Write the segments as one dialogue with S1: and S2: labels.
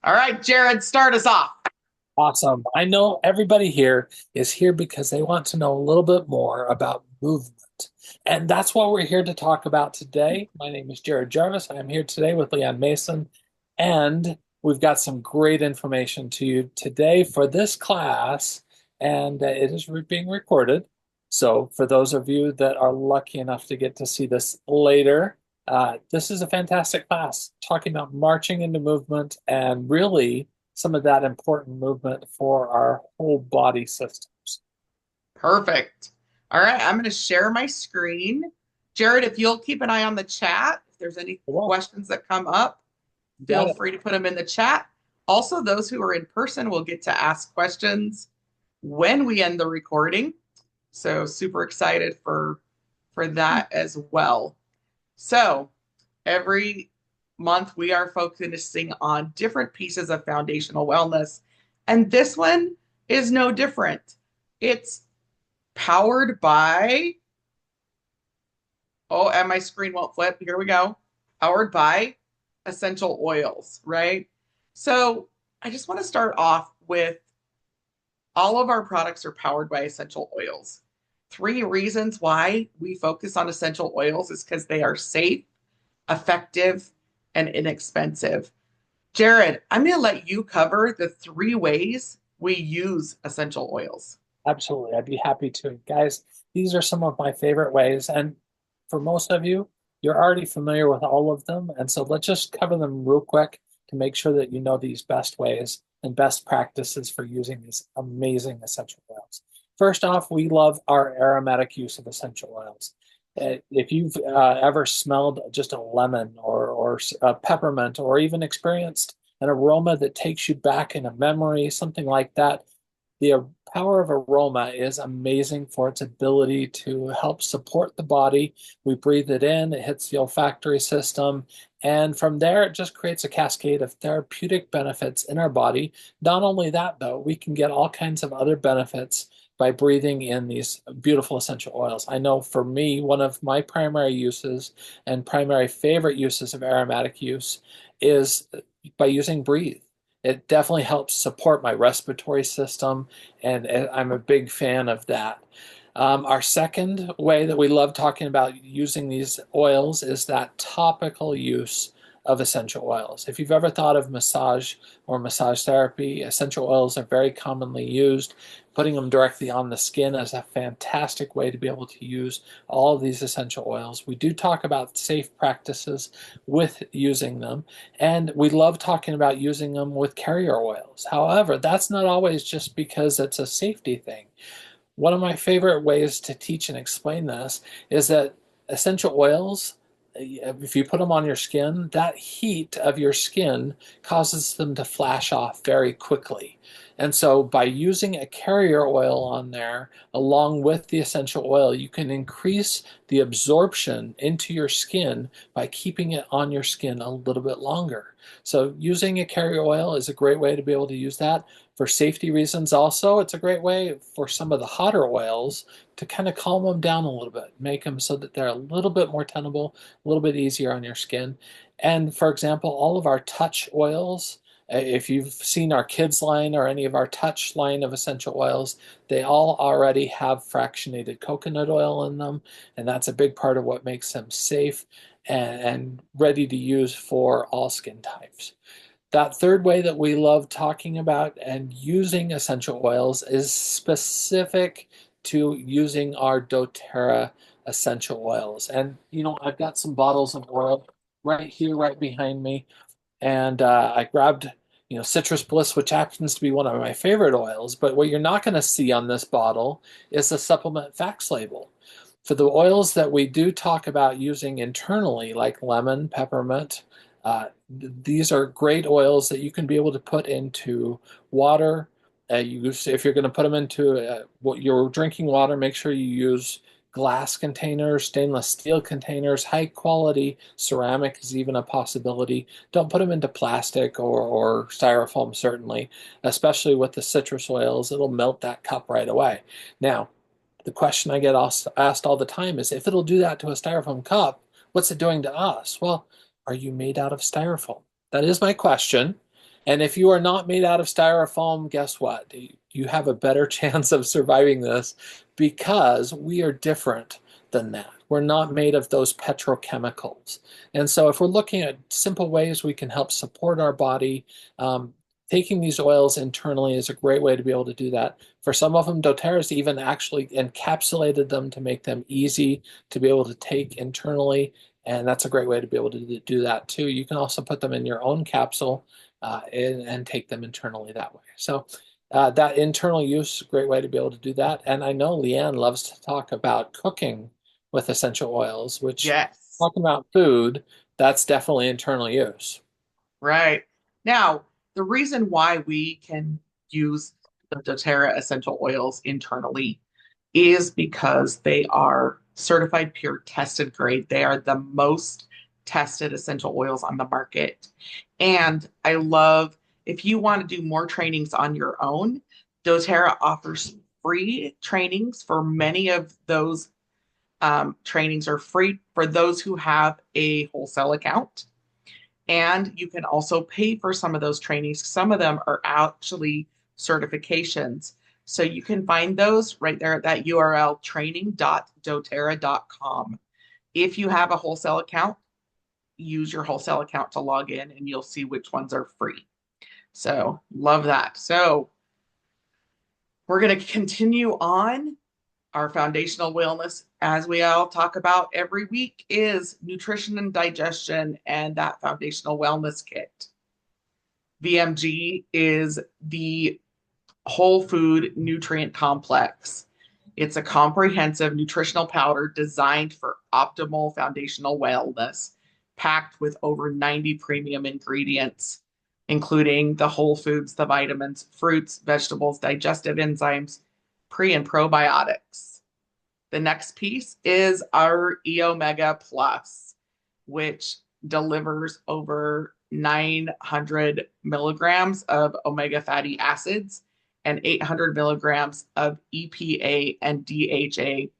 S1: All right, Jared, start us off.
S2: Awesome. I know everybody here is here because they want to know a little bit more about movement. And that's what we're here to talk about today. My name is Jared Jarvis. I am here today with Leanne Mason, and we've got some great information to you today for this class, and it is being recorded. So, for those of you that are lucky enough to get to see this later, this is a fantastic class talking about marching into movement and really some of that important movement for our whole body systems.
S1: Perfect. All right, I'm going to share my screen. Jared, if you'll keep an eye on the chat, if there's any
S2: Well,
S1: questions that come up,
S2: got
S1: feel
S2: it.
S1: free to put them in the chat. Also, those who are in person will get to ask questions when we end the recording. So super excited for that as well. So every month we are focusing on different pieces of foundational wellness, and this one is no different. It's powered by, oh, and my screen won't flip. Here we go. Powered by essential oils, right? So I just want to start off with all of our products are powered by essential oils. Three reasons why we focus on essential oils is because they are safe, effective, and inexpensive. Jared, I'm going to let you cover the three ways we use essential oils.
S2: Absolutely. I'd be happy to. Guys, these are some of my favorite ways. And for most of you, you're already familiar with all of them. And so let's just cover them real quick to make sure that you know these best ways and best practices for using these amazing essential oils. First off, we love our aromatic use of essential oils. If you've ever smelled just a lemon or a peppermint or even experienced an aroma that takes you back in a memory, something like that, the power of aroma is amazing for its ability to help support the body. We breathe it in, it hits the olfactory system, and from there it just creates a cascade of therapeutic benefits in our body. Not only that, though, we can get all kinds of other benefits by breathing in these beautiful essential oils. I know for me, one of my primary uses and primary favorite uses of aromatic use is by using Breathe. It definitely helps support my respiratory system, and I'm a big fan of that. Our second way that we love talking about using these oils is that topical use of essential oils. If you've ever thought of massage or massage therapy, essential oils are very commonly used. Putting them directly on the skin is a fantastic way to be able to use all of these essential oils. We do talk about safe practices with using them, and we love talking about using them with carrier oils. However, that's not always just because it's a safety thing. One of my favorite ways to teach and explain this is that essential oils, if you put them on your skin, that heat of your skin causes them to flash off very quickly. And so by using a carrier oil on there along with the essential oil, you can increase the absorption into your skin by keeping it on your skin a little bit longer. So using a carrier oil is a great way to be able to use that. For safety reasons, also, it's a great way for some of the hotter oils to kind of calm them down a little bit, make them so that they're a little bit more tenable, a little bit easier on your skin. And for example, all of our touch oils, if you've seen our kids line or any of our touch line of essential oils, they all already have fractionated coconut oil in them. And that's a big part of what makes them safe and ready to use for all skin types. That third way that we love talking about and using essential oils is specific to using our doTERRA essential oils. And, I've got some bottles of oil right here, right behind me. And I grabbed, Citrus Bliss, which happens to be one of my favorite oils. But what you're not going to see on this bottle is the supplement facts label. For the oils that we do talk about using internally, like lemon, peppermint, these are great oils that you can be able to put into water. If you're going to put them into what your drinking water, make sure you use glass containers, stainless steel containers, high quality ceramic is even a possibility. Don't put them into plastic or styrofoam, certainly, especially with the citrus oils. It'll melt that cup right away. Now, the question I get asked all the time is if it'll do that to a styrofoam cup, what's it doing to us? Well, are you made out of styrofoam? That is my question. And if you are not made out of styrofoam, guess what? You have a better chance of surviving this because we are different than that. We're not made of those petrochemicals. And so, if we're looking at simple ways we can help support our body, um, taking these oils internally is a great way to be able to do that. For some of them, doTERRA's even actually encapsulated them to make them easy to be able to take internally. And that's a great way to be able to do that too. You can also put them in your own capsule and take them internally that way. So that internal use is a great way to be able to do that. And I know Leanne loves to talk about cooking with essential oils, which
S1: Yes.
S2: talking about food, that's definitely internal use.
S1: Right. Now, the reason why we can use the doTERRA essential oils internally is because they are certified pure tested grade. They are the most tested essential oils on the market. And I love if you want to do more trainings on your own, doTERRA offers free trainings for many of those trainings are free for those who have a wholesale account. And you can also pay for some of those trainings. Some of them are actually certifications. So you can find those right there at that URL, training.doterra.com. If you have a wholesale account, use your wholesale account to log in and you'll see which ones are free. So love that. So we're going to continue on our foundational wellness, as we all talk about every week, is nutrition and digestion and that foundational wellness kit. VMG is the whole food nutrient complex. It's a comprehensive nutritional powder designed for optimal foundational wellness, packed with over 90 premium ingredients, including the whole foods, the vitamins, fruits, vegetables, digestive enzymes, pre and probiotics. The next piece is our Omega Plus, which delivers over 900 milligrams of omega fatty acids and 800 milligrams of EPA and DHA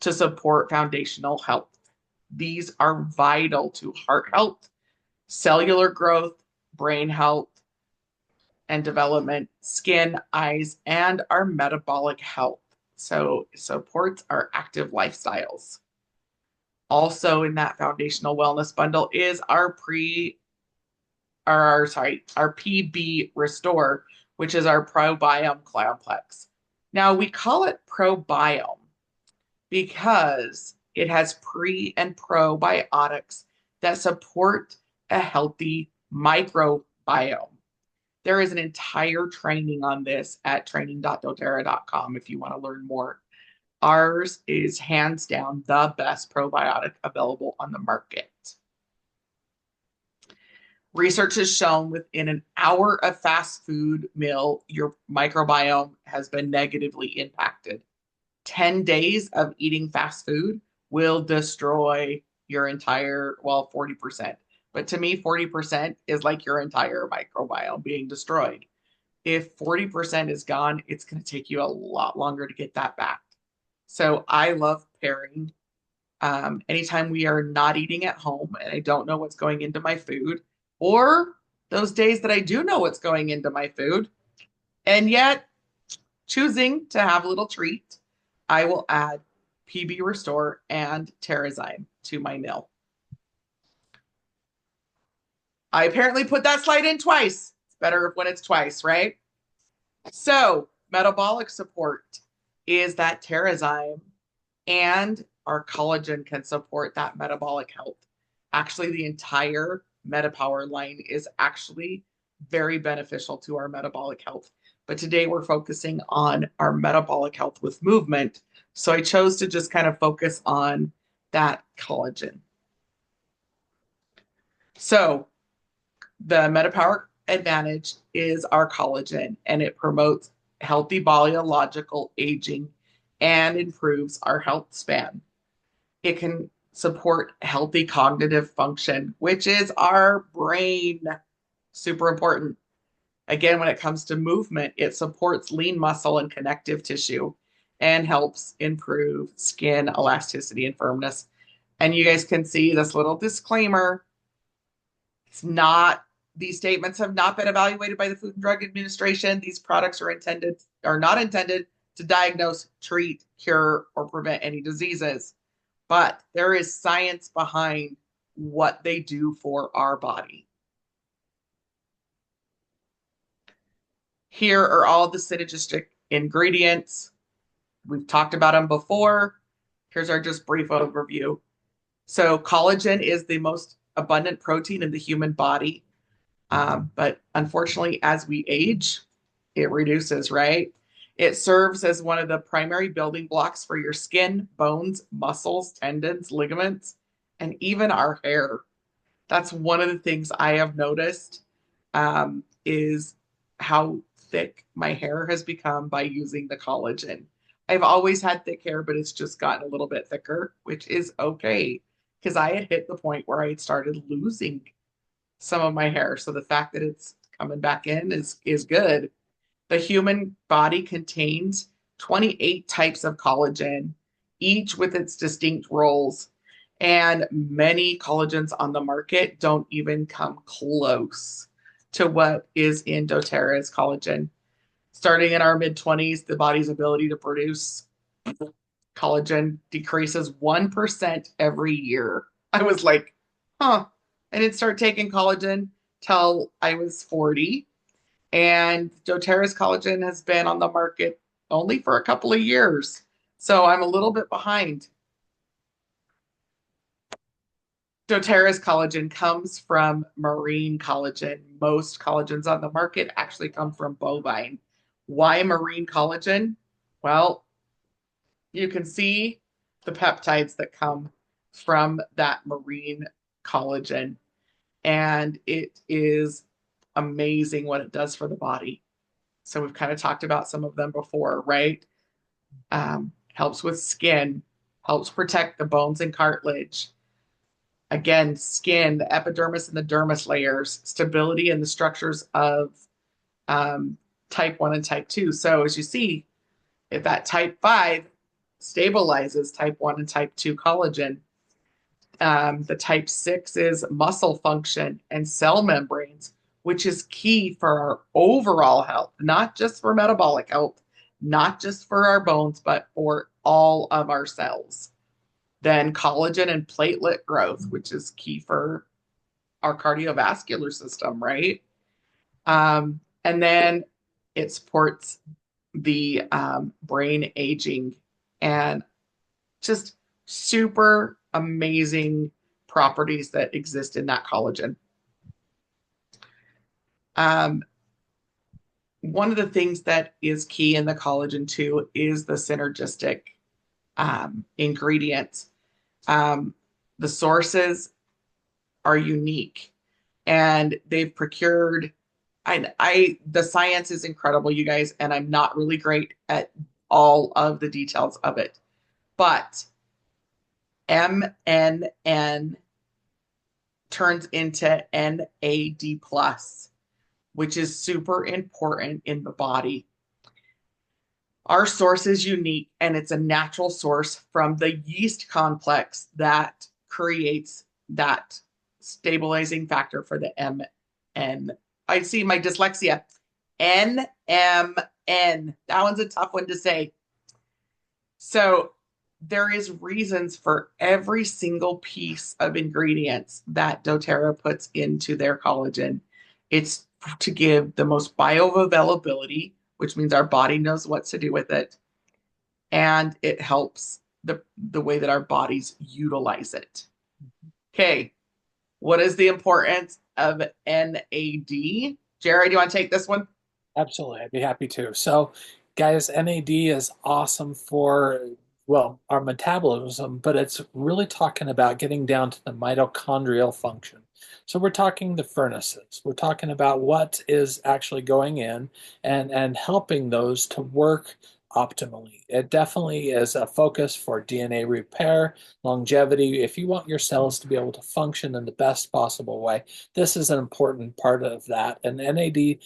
S1: to support foundational health. These are vital to heart health, cellular growth, brain health and development, skin, eyes, and our metabolic health. So it supports our active lifestyles. Also in that foundational wellness bundle is our PB Restore, which is our probiome complex. Now we call it probiome because it has pre and probiotics that support a healthy microbiome. There is an entire training on this at training.doterra.com if you want to learn more. Ours is hands down the best probiotic available on the market. Research has shown within an hour of fast food meal, your microbiome has been negatively impacted. 10 days of eating fast food will destroy your entire, well, 40%. But to me, 40% is like your entire microbiome being destroyed. If 40% is gone, it's going to take you a lot longer to get that back. So I love pairing. Anytime we are not eating at home and I don't know what's going into my food, or those days that I do know what's going into my food, and yet choosing to have a little treat, I will add PB Restore and Terrazyme to my meal. I apparently put that slide in twice. It's better when it's twice, right? So, metabolic support is that Terrazyme and our collagen can support that metabolic health. Actually, the entire MetaPower line is actually very beneficial to our metabolic health. But today we're focusing on our metabolic health with movement. So I chose to just kind of focus on that collagen. So the MetaPower advantage is our collagen, and it promotes healthy biological aging and improves our health span. It can support healthy cognitive function, which is our brain. Super important. Again, when it comes to movement, it supports lean muscle and connective tissue and helps improve skin elasticity and firmness. And you guys can see this little disclaimer. It's not These statements have not been evaluated by the Food and Drug Administration. These products are not intended to diagnose, treat, cure, or prevent any diseases. But there is science behind what they do for our body. Here are all the synergistic ingredients. We've talked about them before. Here's our just brief overview. So, collagen is the most abundant protein in the human body. But unfortunately, as we age, it reduces, right? It serves as one of the primary building blocks for your skin, bones, muscles, tendons, ligaments, and even our hair. That's one of the things I have noticed is how thick my hair has become by using the collagen. I've always had thick hair, but it's just gotten a little bit thicker, which is okay because I had hit the point where I had started losing some of my hair. So the fact that it's coming back in is good. The human body contains 28 types of collagen, each with its distinct roles. And many collagens on the market don't even come close to what is in doTERRA's collagen. Starting in our mid 20s, the body's ability to produce collagen decreases 1% every year. I was like, huh. I didn't start taking collagen till I was 40. And doTERRA's collagen has been on the market only for a couple of years. So I'm a little bit behind. doTERRA's collagen comes from marine collagen. Most collagens on the market actually come from bovine. Why marine collagen? Well, you can see the peptides that come from that marine collagen, and it is amazing what it does for the body. So we've kind of talked about some of them before, right? Helps with skin, helps protect the bones and cartilage. Again, skin, the epidermis and the dermis layers, stability in the structures of type 1 and type 2. So as you see, if that type 5 stabilizes type 1 and type 2 collagen, the type 6 is muscle function and cell membranes, which is key for our overall health, not just for metabolic health, not just for our bones, but for all of our cells. Then collagen and platelet growth, which is key for our cardiovascular system, right? And then it supports the brain aging and just super amazing properties that exist in that collagen. One of the things that is key in the collagen too is the synergistic ingredients. The sources are unique, and they've procured. The science is incredible, you guys, and I'm not really great at all of the details of it, but MNN turns into NAD plus, which is super important in the body. Our source is unique, and it's a natural source from the yeast complex that creates that stabilizing factor for the MN. I see my dyslexia. NMN. That one's a tough one to say. So there is reasons for every single piece of ingredients that doTERRA puts into their collagen. It's to give the most bioavailability, which means our body knows what to do with it, and it helps the way that our bodies utilize it. Okay, what is the importance of NAD? Jerry, do you want to take this one?
S2: Absolutely, I'd be happy to. So, guys, NAD is awesome for, well, our metabolism, but it's really talking about getting down to the mitochondrial function. So we're talking the furnaces. We're talking about what is actually going in and helping those to work optimally. It definitely is a focus for DNA repair, longevity. If you want your cells to be able to function in the best possible way, this is an important part of that. And NAD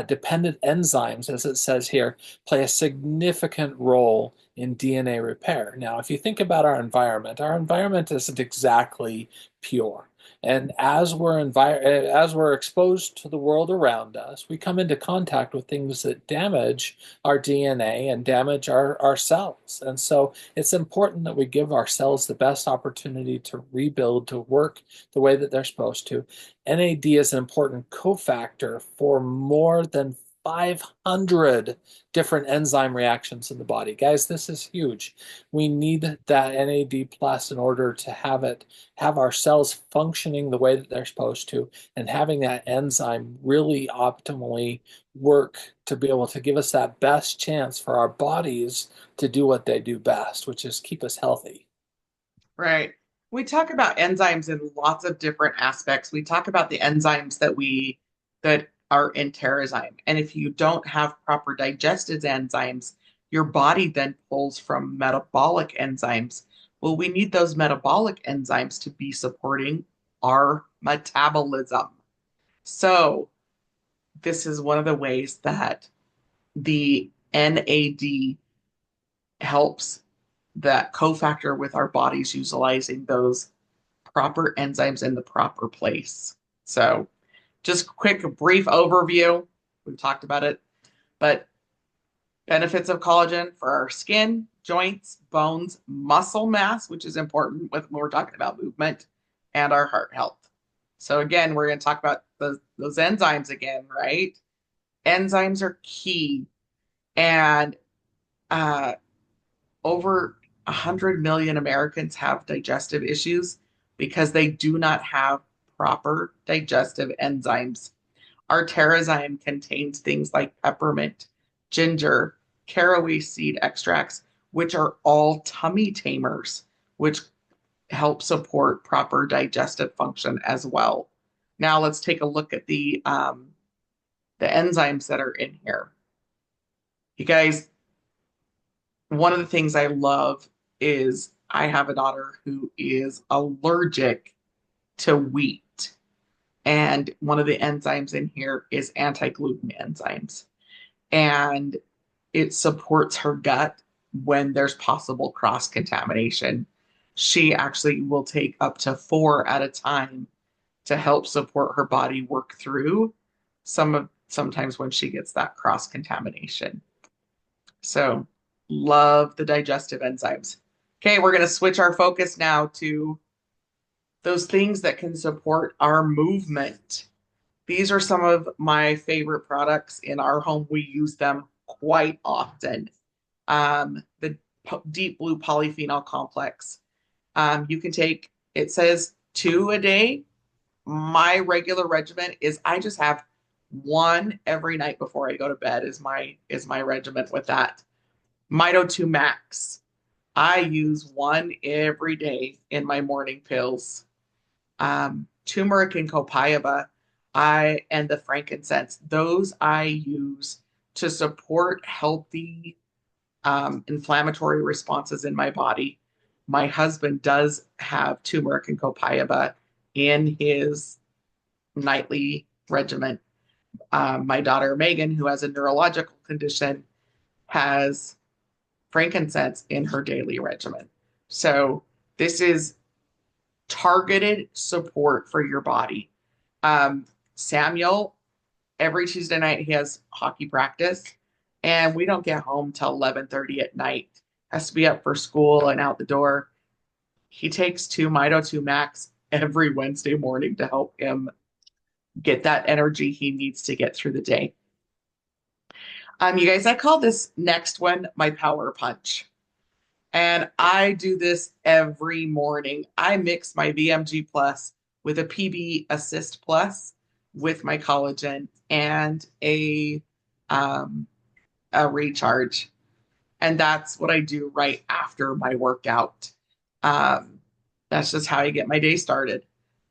S2: dependent enzymes, as it says here, play a significant role in DNA repair. Now, if you think about our environment isn't exactly pure. And as we're exposed to the world around us, we come into contact with things that damage our DNA and damage our cells. And so it's important that we give our cells the best opportunity to rebuild, to work the way that they're supposed to. NAD is an important cofactor for more than 500 different enzyme reactions in the body. Guys, this is huge. We need that NAD plus in order to have our cells functioning the way that they're supposed to, and having that enzyme really optimally work to be able to give us that best chance for our bodies to do what they do best, which is keep us healthy.
S1: Right. We talk about enzymes in lots of different aspects. We talk about the enzymes that are in Terrazyme. And if you don't have proper digestive enzymes, your body then pulls from metabolic enzymes. Well, we need those metabolic enzymes to be supporting our metabolism. So, this is one of the ways that the NAD helps that cofactor with our bodies utilizing those proper enzymes in the proper place. So, just quick, brief overview. We've talked about it, but benefits of collagen for our skin, joints, bones, muscle mass, which is important with when we're talking about movement, and our heart health. So, again, we're going to talk about those enzymes again, right? Enzymes are key. And uh, over 100 million Americans have digestive issues because they do not have proper digestive enzymes. Our Terrazyme contains things like peppermint, ginger, caraway seed extracts, which are all tummy tamers, which help support proper digestive function as well. Now let's take a look at the enzymes that are in here. You guys, one of the things I love is I have a daughter who is allergic to wheat. And one of the enzymes in here is anti-gluten enzymes. And it supports her gut when there's possible cross contamination. She actually will take up to 4 at a time to help support her body work through sometimes when she gets that cross contamination. So, love the digestive enzymes. Okay, we're going to switch our focus now to those things that can support our movement. These are some of my favorite products in our home. We use them quite often. The Deep Blue Polyphenol Complex. You can take, it says 2 a day. My regular regimen is I just have one every night before I go to bed is my regimen with that. Mito 2 Max. I use one every day in my morning pills. Turmeric and copaiba, and the frankincense. Those I use to support healthy inflammatory responses in my body. My husband does have turmeric and copaiba in his nightly regimen. My daughter Megan, who has a neurological condition, has frankincense in her daily regimen. So this is targeted support for your body. Samuel, every Tuesday night he has hockey practice, and we don't get home till 11:30 at night. Has to be up for school and out the door. He takes 2 Mito 2 Max every Wednesday morning to help him get that energy he needs to get through the day. You guys, I call this next one my power punch. And I do this every morning. I mix my VMG Plus with a PB Assist Plus with my collagen and a recharge. And that's what I do right after my workout. Um, that's just how I get my day started.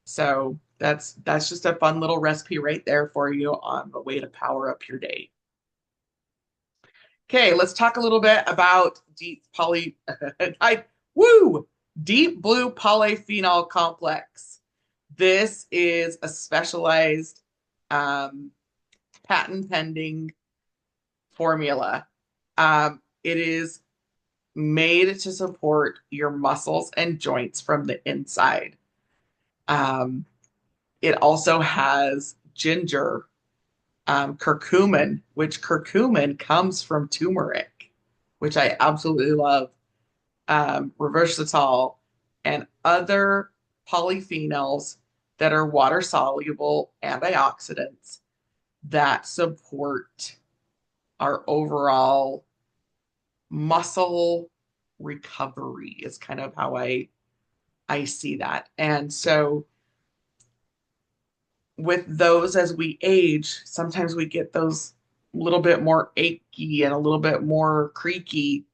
S1: So that's just a fun little recipe right there for you on the way to power up your day. Okay, let's talk a little bit about I woo deep blue polyphenol complex. This is a specialized um, patent pending formula. It is made to support your muscles and joints from the inside. It also has ginger, curcumin, which curcumin comes from turmeric, which I absolutely love, reversitol, and other polyphenols that are water soluble antioxidants that support our overall muscle recovery is kind of how I see that. And so with those as we age, sometimes we get those a little bit more achy and a little bit more creaky.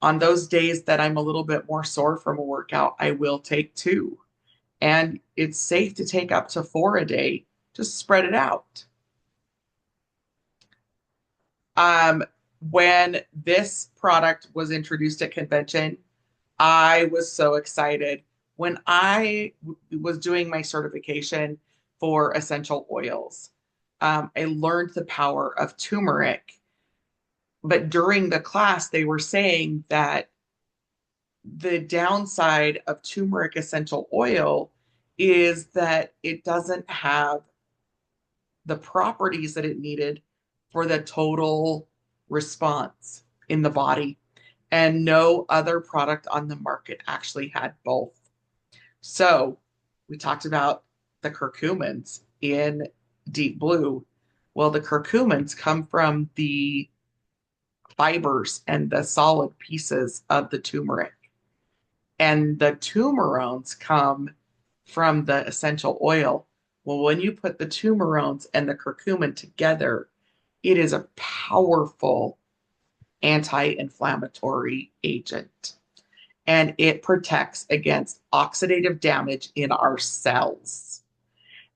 S1: On those days that I'm a little bit more sore from a workout, I will take two. And it's safe to take up to four a day. Just spread it out. Um, when this product was introduced at convention, I was so excited. When was doing my certification for essential oils, I learned the power of turmeric. But during the class, they were saying that the downside of turmeric essential oil is that it doesn't have the properties that it needed for the total response in the body. And no other product on the market actually had both. So we talked about the curcumins in deep blue. Well, the curcumins come from the fibers and the solid pieces of the turmeric. And the turmerones come from the essential oil. Well, when you put the turmerones and the curcumin together, it is a powerful anti-inflammatory agent, and it protects against oxidative damage in our cells.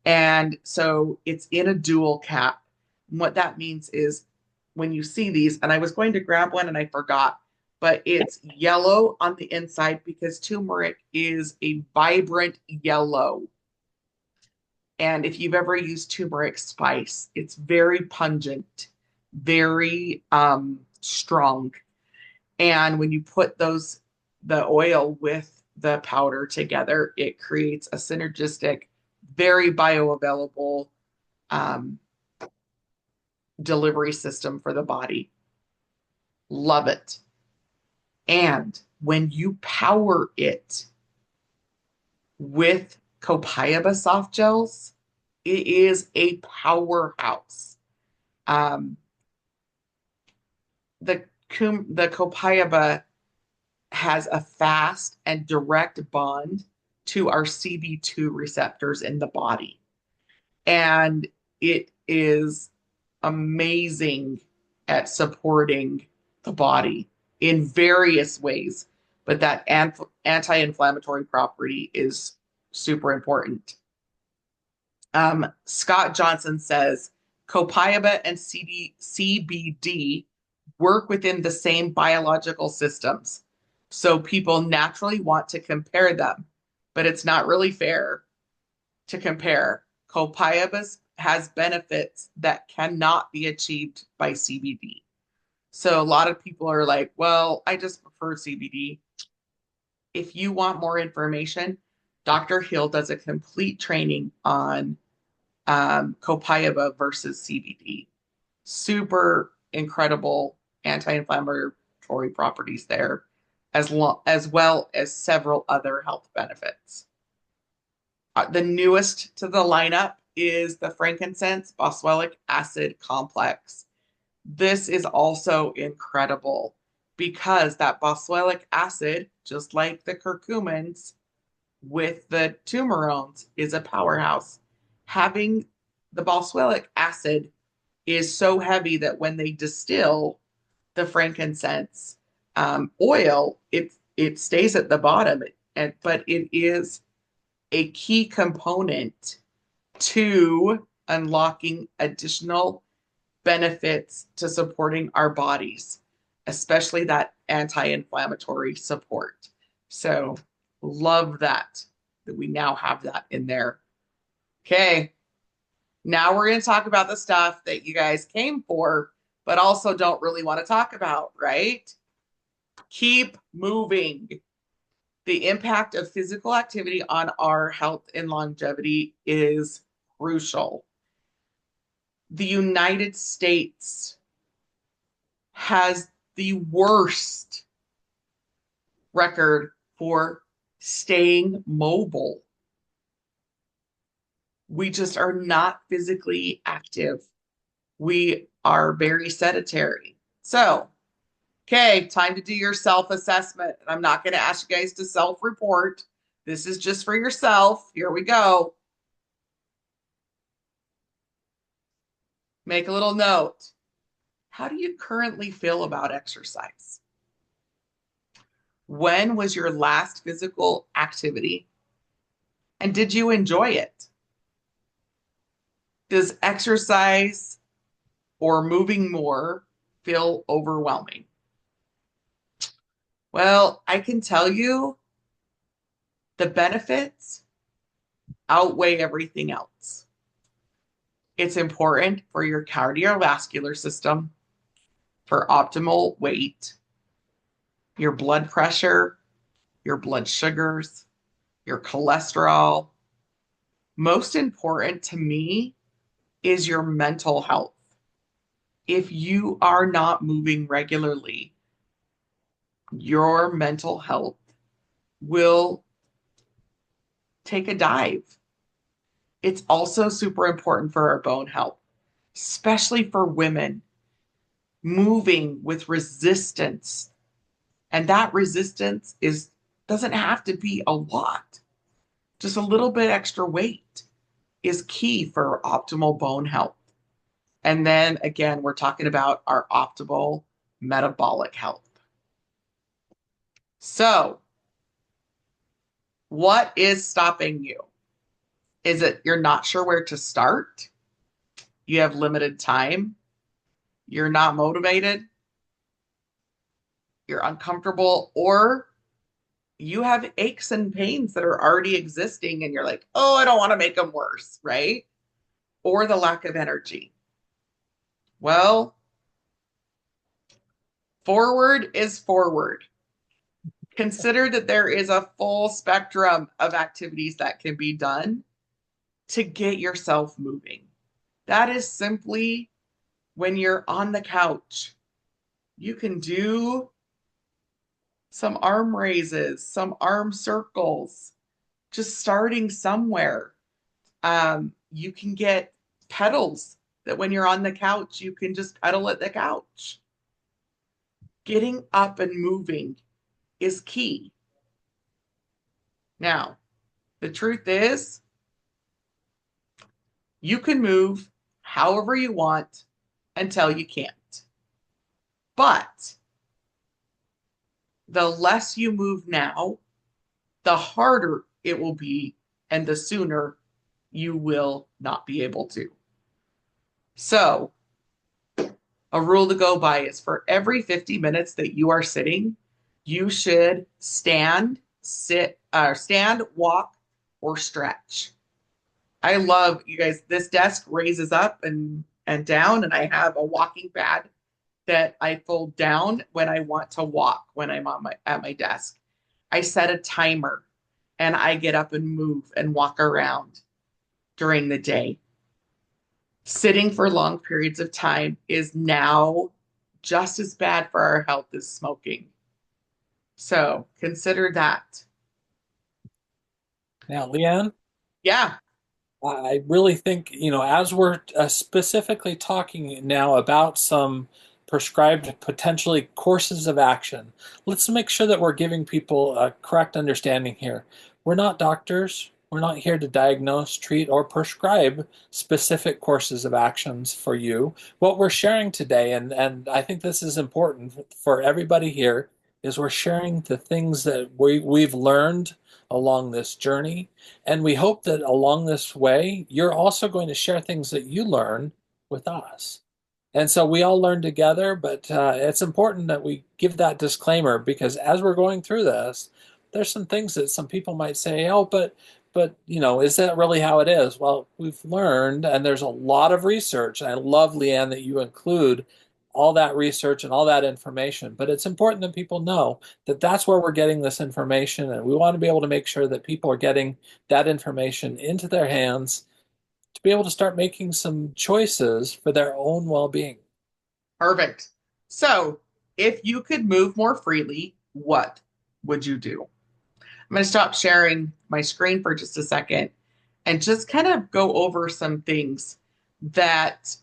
S1: And so it's in a dual cap. And what that means is when you see these, and I was going to grab one and I forgot, but it's yellow on the inside because turmeric is a vibrant yellow. And if you've ever used turmeric spice, it's very pungent, very strong. And when you put the oil with the powder together, it creates a synergistic, very bioavailable um, delivery system for the body. Love it. And when you power it with copaiba soft gels, it is a powerhouse. Um, the copaiba has a fast and direct bond to our CB2 receptors in the body. And it is amazing at supporting the body in various ways. But that anti-inflammatory property is super important. Scott Johnson says copaiba and CBD work within the same biological systems. So people naturally want to compare them, but it's not really fair to compare. Copaiba has benefits that cannot be achieved by CBD. So a lot of people are like, well, I just prefer CBD. If you want more information, Dr. Hill does a complete training on copaiba versus CBD. Super incredible anti-inflammatory properties there, as well as several other health benefits. The newest to the lineup is the frankincense boswellic acid complex. This is also incredible because that boswellic acid, just like the curcumins with the turmerones, is a powerhouse. Having the boswellic acid is so heavy that when they distill the frankincense oil, it stays at the bottom, but it is a key component to unlocking additional benefits to supporting our bodies, especially that anti-inflammatory support. So love that we now have that in there. Okay, now we're going to talk about the stuff that you guys came for, but also don't really want to talk about, right? Keep moving. The impact of physical activity on our health and longevity is crucial. The United States has the worst record for staying mobile. We just are not physically active. We are very sedentary. So, okay, time to do your self assessment. And I'm not going to ask you guys to self report. This is just for yourself. Here we go. Make a little note. How do you currently feel about exercise? When was your last physical activity? And did you enjoy it? Does exercise or moving more feel overwhelming? Well, I can tell you the benefits outweigh everything else. It's important for your cardiovascular system, for optimal weight, your blood pressure, your blood sugars, your cholesterol. Most important to me is your mental health. If you are not moving regularly, your mental health will take a dive. It's also super important for our bone health, especially for women moving with resistance. And that resistance is doesn't have to be a lot. Just a little bit extra weight is key for optimal bone health. And then again, we're talking about our optimal metabolic health. So, what is stopping you? Is it you're not sure where to start? You have limited time? You're not motivated? You're uncomfortable? Or you have aches and pains that are already existing and you're like, oh, I don't want to make them worse, right? Or the lack of energy. Well, forward is forward. Consider that there is a full spectrum of activities that can be done to get yourself moving. That is simply when you're on the couch. You can do some arm raises, some arm circles, just starting somewhere. You can get pedals that when you're on the couch, you can just pedal at the couch. Getting up and moving is key. Now, the truth is, you can move however you want until you can't. But the less you move now, the harder it will be, and the sooner you will not be able to. So, a rule to go by is for every 50 minutes that you are sitting, you should stand, walk, or stretch. I love you guys. This desk raises up and down, and I have a walking pad that I fold down when I want to walk when I'm at my desk. I set a timer and I get up and move and walk around during the day. Sitting for long periods of time is now just as bad for our health as smoking. So consider that.
S2: Now, Leanne,
S1: Yeah.
S2: I really think, as we're specifically talking now about some prescribed potentially courses of action, let's make sure that we're giving people a correct understanding here. We're not doctors. We're not here to diagnose, treat, or prescribe specific courses of actions for you. What we're sharing today, and I think this is important for everybody here, is we're sharing the things that we've learned along this journey, and we hope that along this way, you're also going to share things that you learn with us. And so we all learn together, but it's important that we give that disclaimer because as we're going through this, there's some things that some people might say, oh, but is that really how it is? Well, we've learned, and there's a lot of research. And I love, Leanne, that you include all that research and all that information. But it's important that people know that that's where we're getting this information, and we want to be able to make sure that people are getting that information into their hands to be able to start making some choices for their own well-being.
S1: Perfect. So, if you could move more freely, what would you do? I'm going to stop sharing my screen for just a second and just kind of go over some things that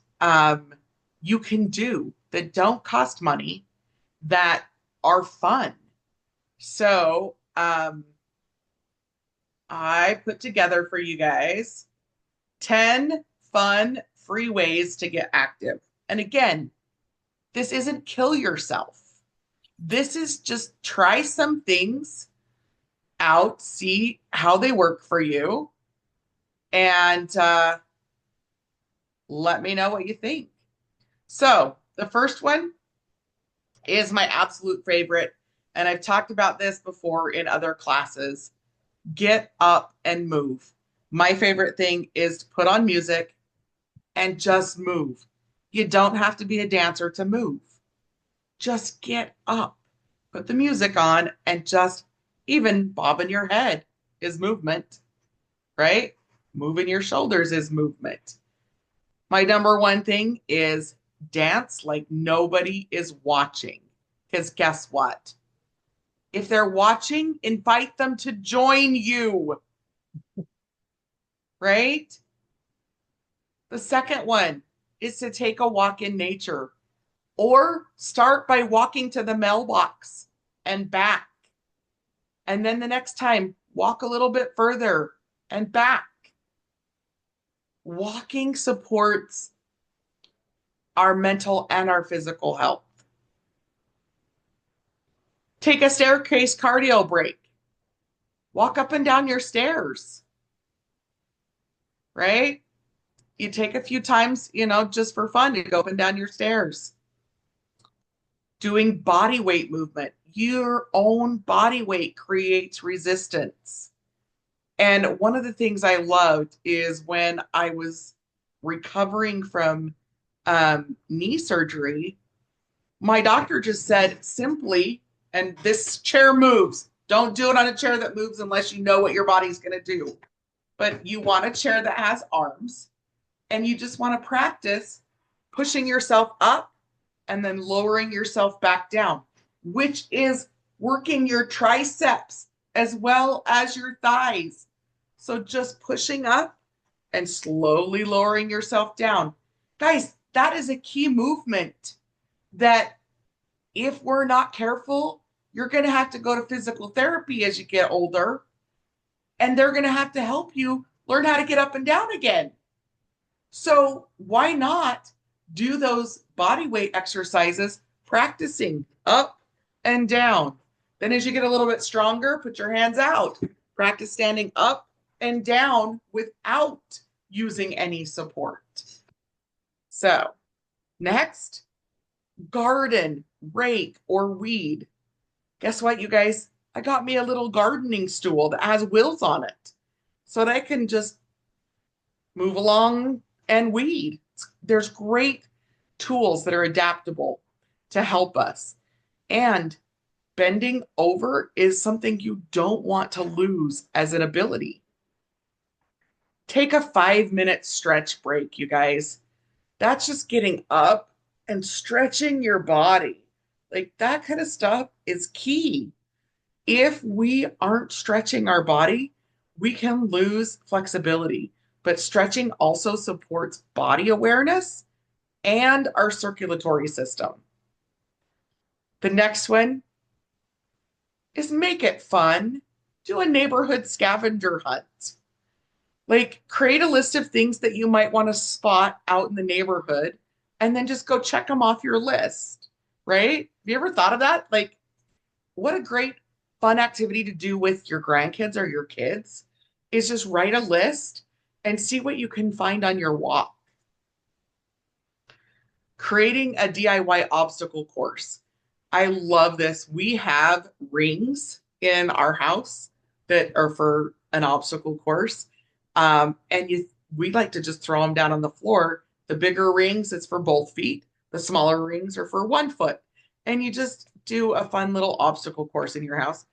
S1: you can do that don't cost money, that are fun. So, I put together for you guys 10 fun, free ways to get active. And again, this isn't kill yourself. This is just try some things out, see how they work for you, and let me know what you think. So, the first one is my absolute favorite, and I've talked about this before in other classes. Get up and move. My favorite thing is to put on music and just move. You don't have to be a dancer to move. Just get up, put the music on, and just even bobbing your head is movement, right? Moving your shoulders is movement. My number one thing is dance like nobody is watching. Because guess what? If they're watching, invite them to join you, right? The second one is to take a walk in nature or start by walking to the mailbox and back. And then the next time, walk a little bit further and back. Walking supports our mental and our physical health. Take a staircase cardio break. Walk up and down your stairs, right? You take a few times, just for fun to go up and down your stairs. Doing body weight movement. Your own body weight creates resistance. And one of the things I loved is when I was recovering from knee surgery, my doctor just said simply, and this chair moves. Don't do it on a chair that moves unless you know what your body's going to do. But you want a chair that has arms, and you just want to practice pushing yourself up and then lowering yourself back down, which is working your triceps as well as your thighs. So just pushing up and slowly lowering yourself down. Guys, that is a key movement that if we're not careful, you're going to have to go to physical therapy as you get older, and they're going to have to help you learn how to get up and down again. So why not do those body weight exercises, practicing up and down? Then as you get a little bit stronger, put your hands out. Practice standing up and down without using any support. So next, garden, rake, or weed. Guess what, you guys? I got me a little gardening stool that has wheels on it so that I can just move along and weed. There's great tools that are adaptable to help us. And bending over is something you don't want to lose as an ability. Take a 5-minute stretch break, you guys. That's just getting up and stretching your body. Like that kind of stuff is key. If we aren't stretching our body, we can lose flexibility. But stretching also supports body awareness and our circulatory system. The next one is make it fun. Do a neighborhood scavenger hunt. Like create a list of things that you might want to spot out in the neighborhood and then just go check them off your list, right? Have you ever thought of that? Like what a great fun activity to do with your grandkids or your kids is just write a list and see what you can find on your walk. Creating a DIY obstacle course. I love this. We have rings in our house that are for an obstacle course. We like to just throw them down on the floor. The bigger rings, it's for both feet. The smaller rings are for 1 foot. And you just do a fun little obstacle course in your house.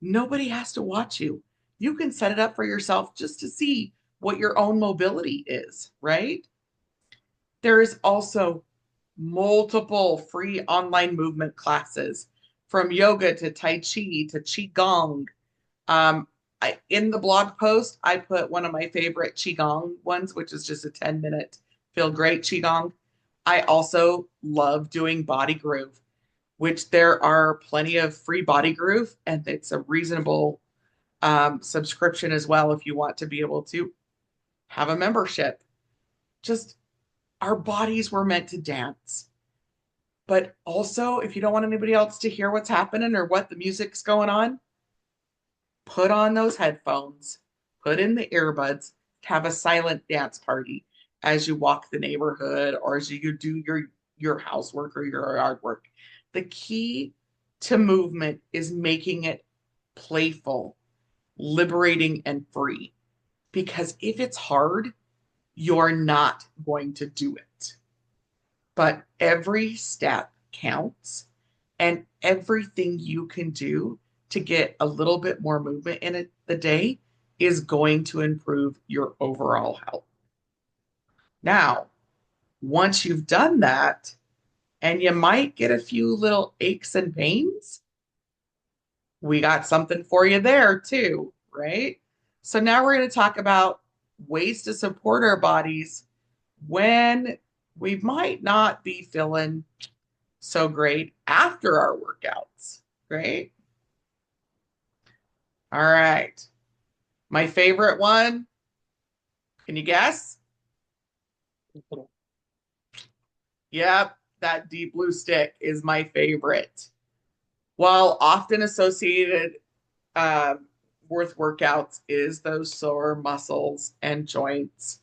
S1: Nobody has to watch you. You can set it up for yourself just to see what your own mobility is, right? There is also multiple free online movement classes from yoga to Tai Chi to Qigong. In the blog post, I put one of my favorite Qigong ones, which is just a 10-minute feel great Qigong. I also love doing Body Groove, which there are plenty of free Body Groove, and it's a reasonable subscription as well if you want to be able to have a membership. Just our bodies were meant to dance. But also, if you don't want anybody else to hear what's happening or what the music's going on, put on those headphones, put in the earbuds, have a silent dance party as you walk the neighborhood or as you do your housework or your yard work. The key to movement is making it playful, liberating, and free. Because if it's hard, you're not going to do it. But every step counts, and everything you can do to get a little bit more movement in it the day is going to improve your overall health. Now, once you've done that, and you might get a few little aches and pains, we got something for you there too, right? So now we're going to talk about ways to support our bodies when we might not be feeling so great after our workouts, right? All right. My favorite one, can you guess? Yep, that deep blue stick is my favorite. While often associated with workouts is those sore muscles and joints,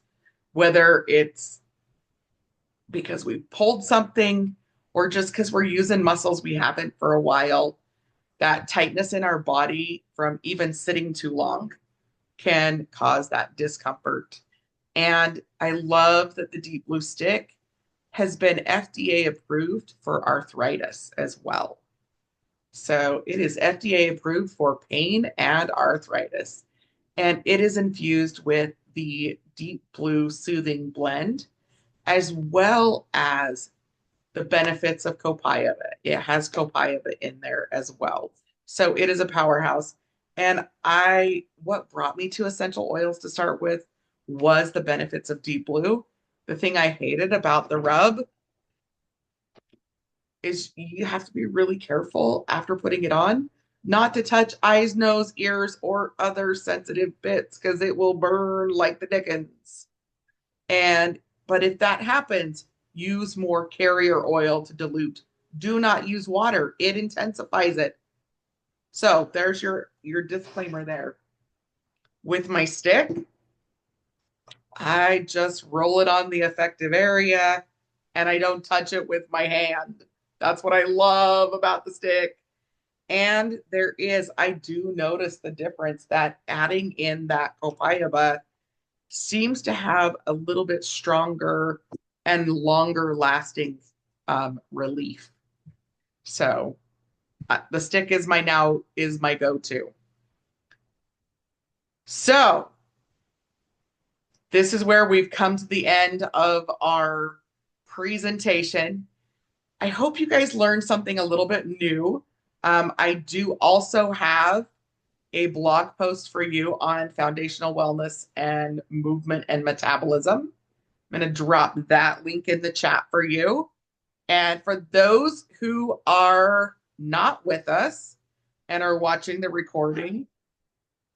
S1: whether it's because we pulled something or just because we're using muscles we haven't for a while, that tightness in our body from even sitting too long can cause that discomfort. And I love that the Deep Blue Stick has been FDA approved for arthritis as well. So it is FDA approved for pain and arthritis. And it is infused with the Deep Blue Soothing Blend, as well as the benefits of copaiba. It has copaiba in there as well. So it is a powerhouse. And what brought me to essential oils to start with was the benefits of Deep Blue. The thing I hated about the rub is you have to be really careful after putting it on, not to touch eyes, nose, ears, or other sensitive bits because it will burn like the dickens. But if that happens, use more carrier oil to dilute. Do not use water. It intensifies it. So there's your disclaimer there. With my stick, I just roll it on the affective area and I don't touch it with my hand. That's what I love about the stick. And I do notice the difference that adding in that copaiba seems to have a little bit stronger and longer lasting relief. So the stick is my go-to. So this is where we've come to the end of our presentation. I hope you guys learned something a little bit new. I do also have a blog post for you on foundational wellness and movement and metabolism. I'm going to drop that link in the chat for you. And for those who are not with us and are watching the recording,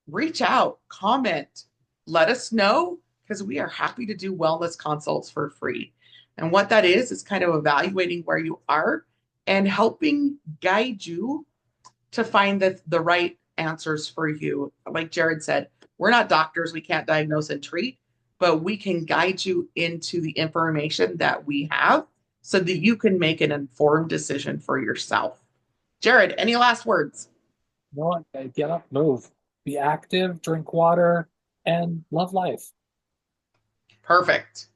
S1: reach out, comment, let us know because we are happy to do wellness consults for free. And what that is kind of evaluating where you are and helping guide you to find the right answers for you. Like Jared said, we're not doctors, we can't diagnose and treat, but we can guide you into the information that we have so that you can make an informed decision for yourself. Jared, any last words?
S2: No, get up, move, be active, drink water, and love life.
S1: Perfect.